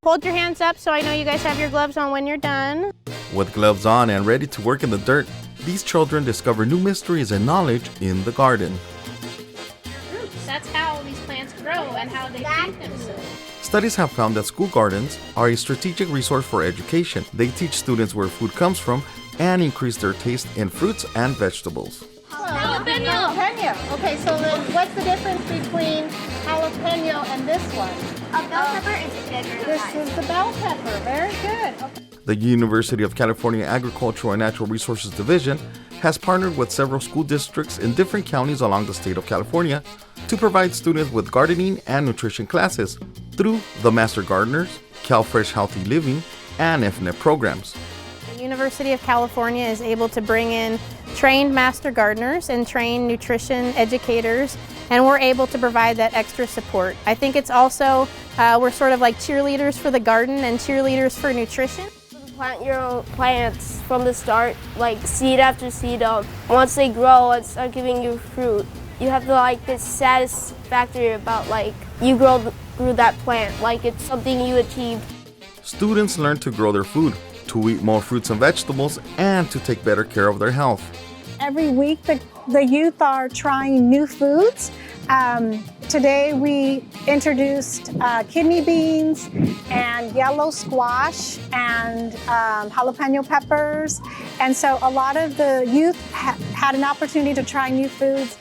Hold your hands up so I know you guys have your gloves on when you're done. With gloves on and ready to work in the dirt, these children discover new mysteries and knowledge in the garden. Roots, that's how these plants grow and how they feed themselves. Studies have found that school gardens are a strategic resource for education. They teach students where food comes from and increase their taste in fruits and vegetables. Jalapeno. Okay, so then what's the difference between jalapeno and this one? A bell pepper is bigger. This is the bell pepper. Very good. Okay. The University of California Agricultural and Natural Resources Division has partnered with several school districts in different counties along the state of California to provide students with gardening and nutrition classes through the Master Gardeners, CalFresh Healthy Living, and EFNEP programs. The University of California is able to bring in trained master gardeners and trained nutrition educators, and we're able to provide that extra support. I think it's also, we're sort of like cheerleaders for the garden and cheerleaders for nutrition. Plant your own plants from the start, like seed after seed. Once they grow and start giving you fruit, you have the this satisfactory about you grew that plant, like it's something you achieved. Students learn to grow their food, to eat more fruits and vegetables, and to take better care of their health. Every week the youth are trying new foods. Today we introduced kidney beans and yellow squash and jalapeno peppers. And so a lot of the youth had an opportunity to try new foods.